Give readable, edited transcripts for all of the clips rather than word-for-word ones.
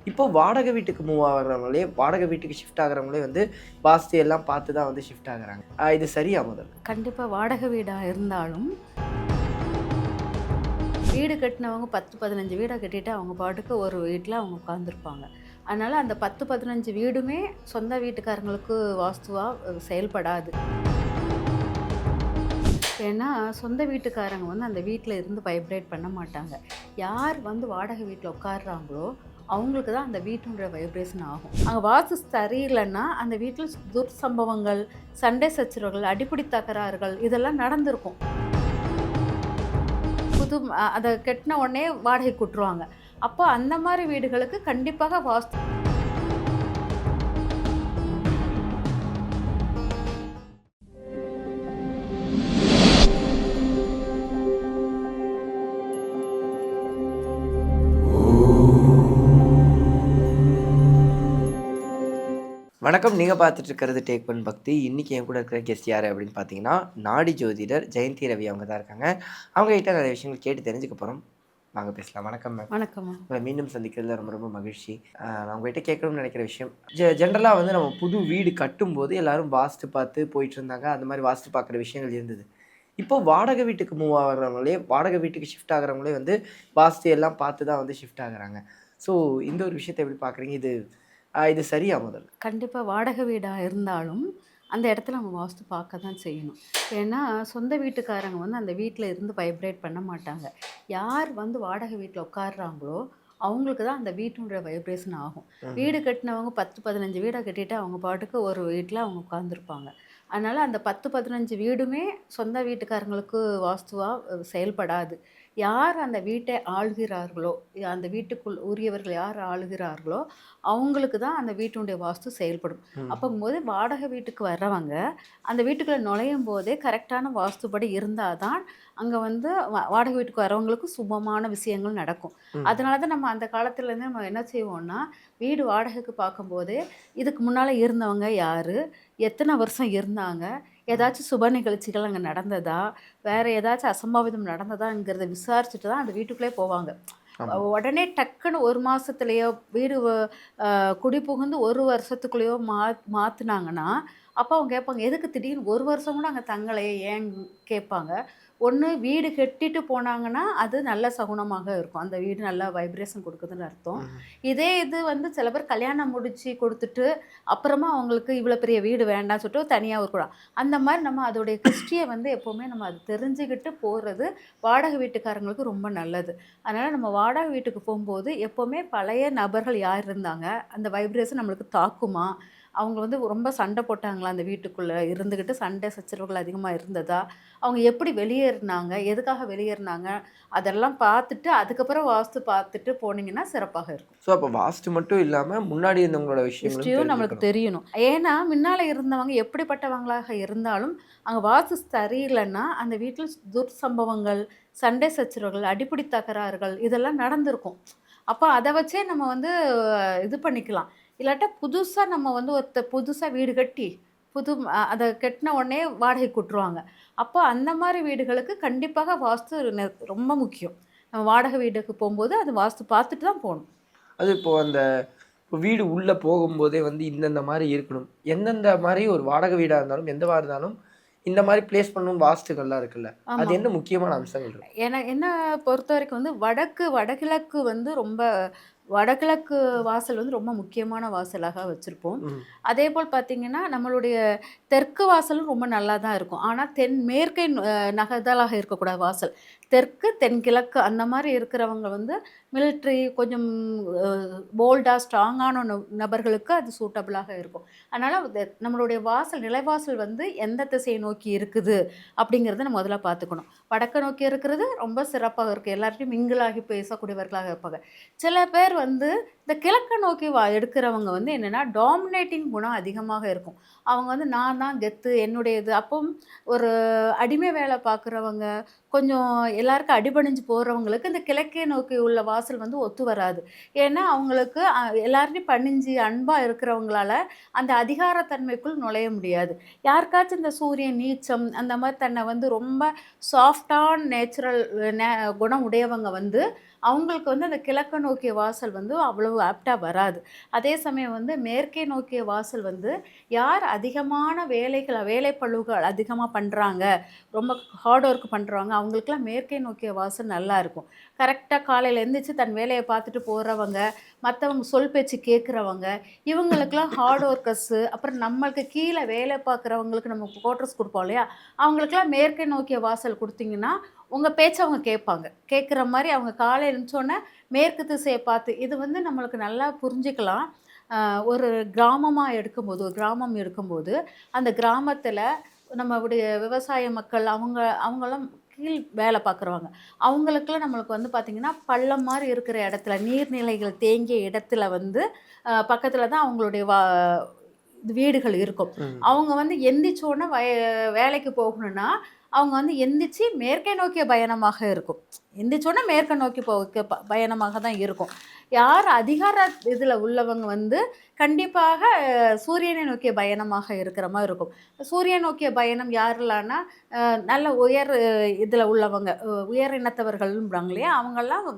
இப்போ வாடகை வீட்டுக்கு மூவ் ஆகுறவங்களே, வாடகை வீட்டுக்கு ஷிஃப்ட் ஆகுறவங்களே வந்து வாஸ்து எல்லாம் பார்த்து தான் வந்து ஷிஃப்ட் ஆகுறாங்க. இது சரியா முதல்ல? கண்டிப்பா வாடகை வீடா இருந்தாலும், வீடு கட்டினவங்க 10, 15 வீட கட்டிட்டு அவங்க பாட்டுக்கு ஒரு வீட்ல அவங்க உட்காந்துருப்பாங்க. அதனால அந்த 10, 15 வீடுமே சொந்த வீட்டுக்காரங்களுக்கு வாஸ்துவா செயல்படாது. ஏன்னா, சொந்த வீட்டுக்காரங்க வந்து அந்த வீட்ல இருந்து வைப்ரேட் பண்ண மாட்டாங்க. யார் வந்து வாடகை வீட்ல உட்கார்றாங்களோ, அவங்களுக்கு தான் அந்த வீட்டினுடைய வைப்ரேஷன் ஆகும். அங்க வாஸ்து சரியில்லன்னா, அந்த வீட்ல துர்சம்பவங்கள், சண்டை சச்சரவுகள், அடிப்படை தகராறுகள் இதெல்லாம் நடந்திருக்கும். புது அத கட்டின உடனே வாடகைக்கு விட்டுருவாங்க. அப்போ அந்த மாரி வீடுகளுக்கு கண்டிப்பாக வாஸ்து வணக்கம். நீங்க பார்த்துட்டு இருக்கிறது டேக் ஒன் பக்தி. இன்னைக்கு என் கூட இருக்கிற கெஸ்ட் யாரு அப்படின்னு பார்த்தீங்கன்னா, நாடி ஜோதிடர் ஜெயந்தி ரவி அவங்க தான் இருக்காங்க. அவங்க கிட்ட நிறைய விஷயங்கள் கேட்டு தெரிஞ்சுக்க போறோம். வாங்க பேசலாம். வணக்கம் மேம். வணக்கம்மா. உங்கள மீண்டும் சந்திக்கிறதுல ரொம்ப ரொம்ப மகிழ்ச்சி. நான் உங்ககிட்ட கேட்கணும்னு நினைக்கிற விஷயம், ஜென்ரலா வந்து நம்ம புது வீடு கட்டும்போது எல்லாரும் வாஸ்து பார்த்து போயிட்டு இருந்தாங்க. அந்த மாதிரி வாஸ்து பார்க்குற விஷயங்கள் இருந்தது. இப்போ வாடகை வீட்டுக்கு மூவ் ஆகுறவங்களே, வாடகை வீட்டுக்கு ஷிஃப்ட் ஆகுறவங்களே வந்து வாஸ்து எல்லாம் பார்த்து தான் வந்து ஷிஃப்ட் ஆகுறாங்க. ஸோ இந்த ஒரு விஷயத்த எப்படி பார்க்குறீங்க? இது சரியா முதல்ல? கண்டிப்பா வாடகை வீடா இருந்தாலும், அந்த இடத்துல நம்ம வாஸ்து பார்க்க தான் செய்யணும். ஏன்னா, சொந்த வீட்டுக்காரங்க வந்து அந்த வீட்ல இருந்து வைப்ரேட் பண்ண மாட்டாங்க. யார் வந்து வாடகை வீட்ல உட்கார்றாங்களோ, அவங்களுக்கு தான் அந்த வீட்டினுடைய வைப்ரேஷன் ஆகும். ம். வீடு கட்டினவங்க 10, 15 வீட கட்டிட்டு அவங்க பாட்டுக்கு ஒரு வீட்ல அவங்க உட்காந்துருப்பாங்க. அதனால அந்த 10, 15 வீடுமே சொந்த வீட்டுக்காரங்களுக்கு வாஸ்துவா செயல்படாது. யார் அந்த வீட்டை ஆள்கிறார்களோ, அந்த வீட்டுக்குள் உரியவர்கள் யார் ஆளுகிறார்களோ, அவங்களுக்கு தான் அந்த வீட்டினுடைய வாஸ்து செயல்படும். ம். அப்பங்கும்போது வாடகை வீட்டுக்கு வர்றவங்க, அந்த வீட்டுக்குள்ள நுழையும்போதே கரெக்டான வாஸ்துபடி இருந்தா தான், அங்க வந்து வாடகை வீட்டுக்கு வரவங்களுக்கு சுபமான விஷயங்கள் நடக்கும். ம். அதனால தான் நம்ம அந்த காலத்துலேருந்து நம்ம என்ன செய்வோம்னா, வீடு வாடகைக்கு பார்க்கும்போதே, இதுக்கு முன்னால இருந்தவங்க யாரு? எத்தன வருஷம் இருந்தாங்க? ம். ஏதாச்சும் சுப நிகழ்ச்சிகள் அங்க நடந்ததா? வேற ஏதாச்சும் அசம்பாவிதம் நடந்ததாங்கிறத விசாரிச்சுட்டு தான் அந்த வீட்டுக்குள்ளே போவாங்க. ஆமா. உடனே டக்குன்னு 1 மாசத்துலயோ வீடு குடி புகுந்து 1 வருஷத்துக்குள்ளேயோ மாத்துனாங்கன்னா, அப்ப அவங்க கேட்பாங்க, "எதுக்கு திடீர்னு 1 வருஷம் கூட அங்க தங்கலையே?" ஏன் கேட்பாங்க. ஒண்ணு வீடு கட்டிட்டு போனாங்கன்னா, அது நல்ல சகுனமாக இருக்கும். அந்த வீடு நல்லா வைப்ரேஷன் குடுக்குதுன்னு அர்த்தம். ம். இதே இது வந்து சில பேர் கல்யாணம் முடிச்சு குடுத்துட்டு, அப்புறமா அவங்களுக்கு இவ்வளோ பெரிய வீடு வேண்டான்னு சொல்லிட்டு தனியா ஒரு அந்த மாரி நம்ம அதோடைய ஹிஸ்டரிய வந்து எப்பவுமே நம்ம அது தெரிஞ்சுக்கிட்டு போறது, வாடகை வீட்டுக்காரங்களுக்கு ரொம்ப நல்லது. அதனால நம்ம வாடகை வீட்டுக்கு போம்போது, எப்பவுமே பழைய நபர்கள் யார் இருந்தாங்க? அந்த வைப்ரேஷன் நம்மளுக்கு தாக்குமா? அவங்க வந்து ரொம்ப சண்டை போட்டாங்களா? அந்த வீட்டுக்குள்ள இருந்துகிட்டு சண்டை சச்சரவுகள் அதிகமா இருந்ததா? அவங்க எப்படி வெளியேறுனாங்க? எதுக்காக வெளியேறுனாங்க? அதெல்லாம் பார்த்துட்டு, அதுக்கப்புறம் வாஸ்து பார்த்துட்டு போனீங்கன்னா சிறப்பாக இருக்கும். ஸோ அப்ப வாஸ்து மட்டும் இல்லாம, முன்னாடி இருந்தவங்களோட விஷயங்களும் ஹிஸ்டரியும் நம்மளுக்கு தெரிஞ்சுக்கணும். தெரியணும். ஏன்னா, முன்னால இருந்தவங்க எப்படிப்பட்டவங்களாக இருந்தாலும், அங்க வாஸ்து சரியில்லன்னா, அந்த வீட்ல துர்சம்பவங்கள், சண்டை சச்சரவுகள், அடிப்படை தகராறுகள் இதெல்லாம் நடந்திருக்கும். அப்ப அத வச்சே நம்ம வந்து இது பண்ணிக்கலாம். இல்லாட்டா புதுசா நம்ம வந்து புதுசா வீடு கட்டி, அத கட்டின உடனே வாடகைக்கு விட்டுருவாங்க. அப்போ அந்த மாரி வீடுகளுக்கு கண்டிப்பாக வாஸ்து ரொம்ப முக்கியம். நம்ம வாடகை வீட்டுக்கு போம்போது, அது வாஸ்து பார்த்துட்டு தான் போணும். அது இப்போ வீடு உள்ள போகும்போதே வந்து இந்தந்த மாரி இருக்கணும். எந்தெந்த மாரி ஒரு வாடகை வீடா இருந்தாலும், எந்தவா இருந்தாலும், இந்த மாரி பிளேஸ் பண்ணணும் வாஸ்துக்கள்லாம் இருக்குல்ல. அது ஆமா. என்ன முக்கியமான அம்சங்கள் இருக்கும்? என்ன பொறுத்தவரைக்கும் வந்து வடகிழக்கு வந்து ரொம்ப வடகிழக்கு வாசல் வந்து ரொம்ப முக்கியமான வாசலாக வச்சிருப்போம். ம். அதேபோல் பார்த்தீங்கன்னா, நம்மளுடைய தெற்கு வாசலும் ரொம்ப நல்லா தான் இருக்கும். ஆனா மேற்கை நகர்தலாக இருக்கக்கூடாது வாசல். தெற்கு, தென்கிழக்கு அந்த மாரி இருக்கிறவங்க வந்து மிலிட்ரி கொஞ்சம் அ போல்டா, ஸ்ட்ராங்கான நபர்களுக்கு அது சூட்டபிளாக இருக்கும். அதனால நம்மளுடைய நிலைவாசல் வந்து எந்த திசையை நோக்கி இருக்குது அப்படிங்கிறத நம்ம முதல்ல பார்த்துக்கணும். வடக்க நோக்கி இருக்கிறது ரொம்ப சிறப்பாக இருக்கு. எல்லார்ட்டயும் மிங்கிள் ஆகி பேசக்கூடியவர்களாக இருப்பாங்க. சில பேர் வந்து இந்த கிழக்க நோக்கி எடுக்கிறவங்க வந்து என்னன்னா, டாமினேட்டிங் குணம் அதிகமாக இருக்கும். அவங்க வந்து நான் தான் கெத்து, என்னுடையது. அப்போ ஒரு அடிமை வேலை பார்க்குறவங்க, கொஞ்சம் எல்லாருக்கும் அடிபணிஞ்சு போறவங்களுக்கு இந்த கிழக்கே நோக்கி உள்ள வாசல் வந்து ஒத்து வராது. ஏன்னா, அவங்களுக்கு எல்லார்ட்டயும் பணிஞ்சு அன்பா இருக்கிறவங்களால அந்த அதிகாரத்தன்மைக்குள் நுழைய முடியாது. யாருக்காச்சும் இந்த சூரியன் நீச்சம் அந்த மாரி தன்னை வந்து ரொம்ப சாஃப்டான நேச்சுரல் நே குணம் உடையவங்க வந்து அவங்களுக்கு வந்து அந்த கிழக்கு நோக்கிய வாசல் வந்து அவ்வளவு ஆப்டா வராது. அதே சமயம் வந்து மேற்கே நோக்கிய வாசல் வந்து யார் அதிகமான வேலைப்பளுகள் அதிகமா பண்றாங்க, ரொம்ப ஹார்ட் ஒர்க் பண்றவங்க, அவங்களுக்கெல்லாம் மேற்கே நோக்கிய வாசல் நல்லா இருக்கும். கரெக்ட்டா காலையில எந்திரிச்சு தன் வேலைய பார்த்துட்டு போறவங்க, மத்தவங்க சொல் பேச்சு கேட்கிறவங்க, இவங்களுக்கெல்லாம் ஹார்ட் ஒர்க்கர்ஸு, அப்புறம் நம்மளுக்கு கீழ வேலை பார்க்குறவங்களுக்கு நம்ம குவார்ட்டர்ஸ் குடுப்போம் இல்லையா? அவங்களுக்கெல்லாம் மேற்கே நோக்கிய வாசல் குடுத்தீங்கன்னா, உங்க பேச்ச அவங்க கேட்பாங்க. கேட்கிற மாரி அவங்க காலைல எந்திரிச்சோனே மேற்கு திசைய பார்த்து இது வந்து நம்மளுக்கு நல்லா புரிஞ்சுக்கலாம். அ ஒரு கிராமமா எடுக்கும்போது, ஒரு கிராமம் எடுக்கும்போது, அந்த கிராமத்தில நம்மளுடைய விவசாய மக்கள் அவங்கலாம் கீழ் வேல பார்க்குறவங்க. அவங்களுக்கெல்லாம் நம்மளுக்கு வந்து பார்த்தீங்கன்னா, பள்ளம் மாரி இருக்கிற இடத்துல, நீர்நிலைகள் தேங்கிய இடத்துல வந்து பக்கத்தில தான் அவங்களுடைய வீடுகள் இருக்கும். ம். அவங்க வந்து எந்திரிச்ச உடனே வேலைக்கு போகணும்னா, அவங்க வந்து எந்திரிச்சு மேற்கே நோக்கிய பயணமாக இருக்கும். எந்திரிச்ச உடனே மேற்க நோக்கி பயணமாக தான் இருக்கும். யார் அதிகார இதில உள்ளவங்க வந்து கண்டிப்பாக சூரியனை நோக்கிய பயணமாக இருக்கிற மாரி இருக்கும். சூரியன் நோக்கிய பயணம் யாரெல்லாம்னா, நல்ல உயர் இதில உள்ளவங்க, உயர் இனத்தவர்கள்ன்றாங்க இல்லையா? அவங்கலாம்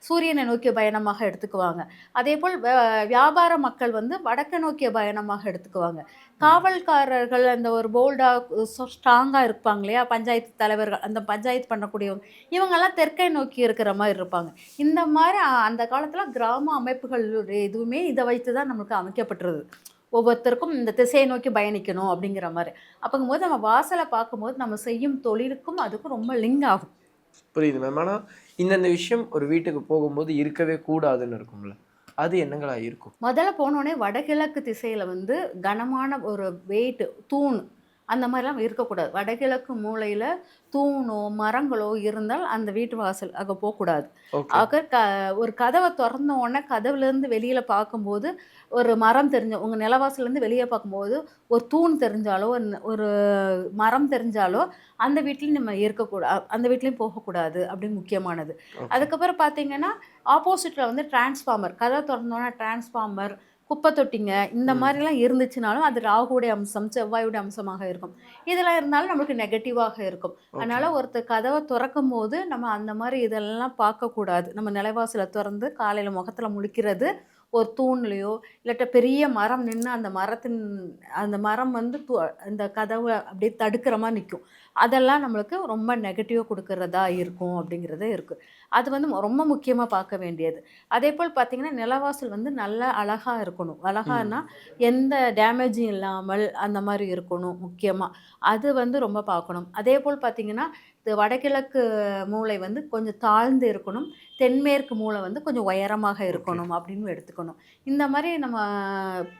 சூரியனை நோக்கிய பயணமாக எடுத்துக்குவாங்க. அதேபோல் வியாபார மக்கள் வந்து வடக்கு நோக்கிய பயணமாக எடுத்துக்குவாங்க. ம். காவல்காரர்கள் அந்த ஒரு போல்டா ஸ்ட்ராங்கா இருப்பாங்க இல்லையா? பஞ்சாயத்து தலைவர்கள், அந்த பஞ்சாயத்து பண்ணக்கூடியவங்க, இவங்கலாம் தெற்கை நோக்கி இருக்கிற மாரி இருப்பாங்க. இந்த மாரி அந்த காலத்தில கிராம அமைப்புகளுடைய இதுவுமே இத வைத்து தான் நமக்கு அமைக்கப்பட்டுருது. ஒவ்வொருத்தருக்கும் இந்த திசையை நோக்கி பயணிக்கணும் அப்படிங்கிற மாரி. அப்பங்கும்போது நம்ம வாசல பார்க்கும்போது நம்ம செய்யும் தொழிலுக்கும் அதுக்கும் ரொம்ப லிங்க் ஆகும். புரியுது மேம். ஆனா, இந்தந்த விஷயம் ஒரு வீட்டுக்கு போகும்போது இருக்கவே கூடாதுன்னு இருக்கும்ல. அது என்னங்களா இருக்கும்? முதல்ல போனோனே வடகிழக்கு திசையில வந்து கனமான ஒரு தூண் அந்த மாதிரிலாம் இருக்கக்கூடாது. வடகிழக்கு மூலையில தூணோ, மரங்களோ இருந்தால் அந்த வீட்டு வாசல் அங்க போக்கூடாது. ஓகே. ஆக ஒரு கதவ தொறந்த உடனே கதவுலேருந்து வெளியில பார்க்கும்போது, ஒரு மரம் உங்க நிலவாசல்லேருந்து வெளிய பார்க்கும்போது, ஒரு தூண் தெரிஞ்சாலோ, ஒரு மரம் தெரிஞ்சாலோ, அந்த வீட்லயும் நம்ம அந்த வீட்லயும் போகக்கூடாது அப்படின்னு முக்கியமானது. ஓகே. அதுக்கப்புறம் பார்த்தீங்கன்னா, ஆப்போசிட்ல வந்து டிரான்ஸ்ஃபார்மர் கதவ தொறந்தோனே டிரான்ஸ்ஃபார்மர், குப்பை தொட்டிங்க இந்த ம். மாரிலாம் இருந்துச்சுனாலும், அது ராகுவுடைய அம்சம், செவ்வாயுடைய அம்சமாக இருக்கும். இதெல்லாம் இருந்தாலும் நம்மளுக்கு நெகட்டிவாக இருக்கும். ஓகே. அதனால ஒருத்தர் கதவ தொறக்கும்போது, நம்ம அந்த மாரி இதெல்லாம் பார்க்கக்கூடாது. நம்ம நிலைவாசல தொறந்து காலையில முகத்துல முழிக்கிறது, ஒரு தூண்லயோ, இல்லாட்டா பெரிய மரம் நின்னு அந்த மரம் வந்து அந்த கதவ அப்படியே தடுக்கிற மாரி நிக்கும். அதெல்லாம் நம்மளுக்கு ரொம்ப நெகட்டிவா குடுக்கிறதா இருக்கும் அப்படிங்கிறது இருக்கு. அது வந்து ரொம்ப முக்கியமா பார்க்க வேண்டியது. அதேபோல் பார்த்தீங்கன்னா, நிலவாசல் வந்து நல்லா அழகா இருக்கணும். அழகான்னா, ம். எந்த டேமேஜும் இல்லாமல் அந்த மாரி இருக்கணும் முக்கியமா. அது வந்து ரொம்ப பார்க்கணும். அதேபோல் பார்த்தீங்கன்னா, இது வடகிழக்கு மூலை வந்து கொஞ்சம் தாழ்ந்து இருக்கணும். தென்மேற்கு மூலை வந்து கொஞ்சம் உயரமாக ஓகே. இருக்கணும் அப்படின்னு எடுத்துக்கணும். இந்த மாரி நம்ம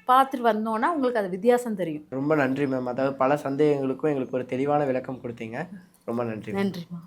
பார்த்துட்டு வந்தோம்னா, உங்களுக்கு அது வித்தியாசம் தெரியும். ரொம்ப நன்றி மேம். அதாவது பல சந்தேகங்களுக்கும் எங்களுக்கு ஒரு தெளிவான விளக்கம் குடுத்தீங்க. ரொம்ப நன்றி மேம். நன்றிம்மா.